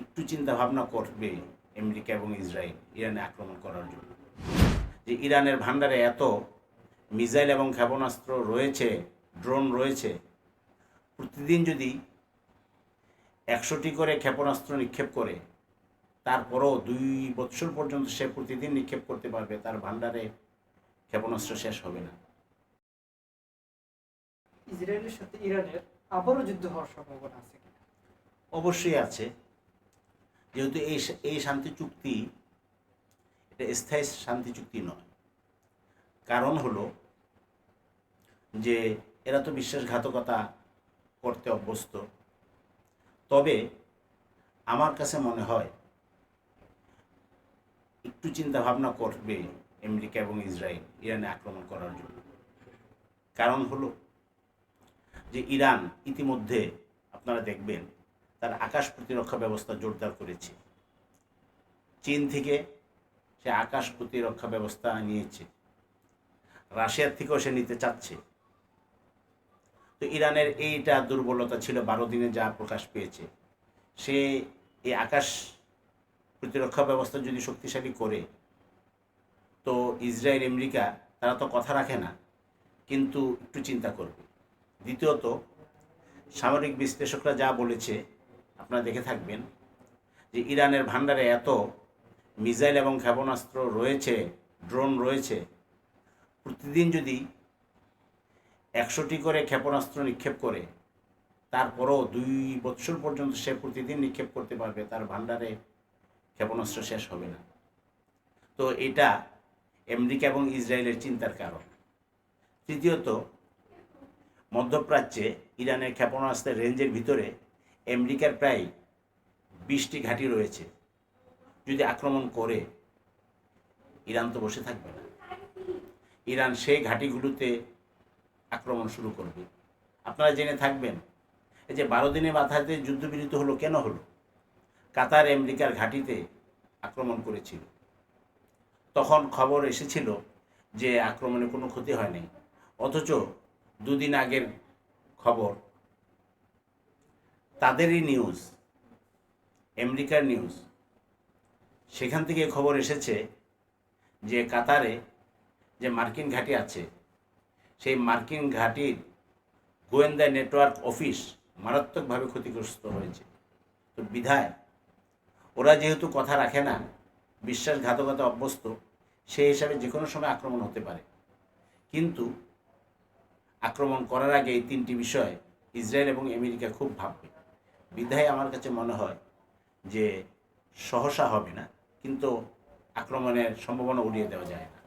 একটু চিন্তা ভাবনা করবে আমেরিকা এবং ইসরায়েল ইরানে আক্রমণ করার জন্য। যে ইরানের ভান্ডারে এত মিসাইল এবং ক্ষেপণাস্ত্র রয়েছে, ড্রোন রয়েছে, প্রতিদিন যদি 100টি করে ক্ষেপণাস্ত্র নিক্ষেপ করে, তারপরও 2 বছর পর্যন্ত সে প্রতিদিন নিক্ষেপ করতে পারবে, তার ভান্ডারে ক্ষেপণাস্ত্র শেষ হবে না। ইসরায়েলের সাথে ইরানের আবারও যুদ্ধ হওয়ার সম্ভাবনা আছে কিনা? অবশ্যই আছে, যেহেতু এই শান্তি চুক্তি এটা স্থায়ী শান্তি চুক্তি নয়। কারণ হলো যে এরা তো বিশ্বাসঘাতকতা করতে অভ্যস্ত। তবে আমার কাছে মনে হয় একটু চিন্তা ভাবনা করবে আমেরিকা এবং ইসরায়েল ইরানে আক্রমণ করার জন্য। কারণ হলো যে ইরান ইতিমধ্যে আপনারা দেখবেন তার আকাশ প্রতিরক্ষা ব্যবস্থা জোরদার করেছে। চীন থেকে সে আকাশ প্রতিরক্ষা ব্যবস্থা নিয়েছে, রাশিয়ার থেকেও সে নিতে চাচ্ছে। তো ইরানের এইটা দুর্বলতা ছিল, 12 দিনে যা প্রকাশ পেয়েছে। সে এই আকাশ প্রতিরক্ষা ব্যবস্থা যদি শক্তিশালী করে, তো ইসরায়েল আমেরিকা তারা তো কথা রাখে না, কিন্তু একটু চিন্তা করবে। দ্বিতীয়ত, সামরিক বিশ্লেষকরা যা বলেছে আপনারা দেখে থাকবেন যে ইরানের ভান্ডারে এত মিসাইল এবং ক্ষেপণাস্ত্র রয়েছে, ড্রোন রয়েছে, প্রতিদিন যদি 100টি করে ক্ষেপণাস্ত্র নিক্ষেপ করে, তারপরও 2 বছর পর্যন্ত সে প্রতিদিন নিক্ষেপ করতে পারবে, তার ভান্ডারে ক্ষেপণাস্ত্র শেষ হবে না। তো এটা আমেরিকা এবং ইসরায়েলের চিন্তার কারণ। তৃতীয়ত, মধ্যপ্রাচ্যে ইরানের ক্ষেপণাস্ত্রের রেঞ্জের ভিতরে আমেরিকার প্রায় 20টি ঘাঁটি রয়েছে। যদি আক্রমণ করে, ইরান তো বসে থাকবে না, ইরান সেই ঘাঁটিগুলোতে আক্রমণ শুরু করবে। আপনারা জেনে থাকবেন এই যে 12 দিনের মাথাতে যুদ্ধবিরতি হলো, কেন হলো? কাতার আমেরিকার ঘাঁটিতে আক্রমণ করেছিল। তখন খবর এসেছিল যে আক্রমণে কোনো ক্ষতি হয়নি, অথচ 2 দিন আগের খবর, তাদেরই নিউজ, আমেরিকার নিউজ, সেখান থেকে খবর এসেছে যে কাতারে যে মার্কিন ঘাঁটি আছে, সেই মার্কিন ঘাঁটির গোয়েন্দা নেটওয়ার্ক অফিস মারাত্মকভাবে ক্ষতিগ্রস্ত হয়েছে। তো বিধায় ওরা যেহেতু কথা রাখে না, বিশ্বাসঘাতকতা অভ্যস্ত, সেই হিসাবে যে কোনো সময় আক্রমণ হতে পারে। কিন্তু আক্রমণ করার আগে এই 3টি বিষয় ইসরায়েল এবং আমেরিকা খুব ভাববে। বিধায় আমার কাছে মনে হয় যে সহসা হবে না, কিন্তু আক্রমণের সম্ভাবনা উড়িয়ে দেওয়া যায় না।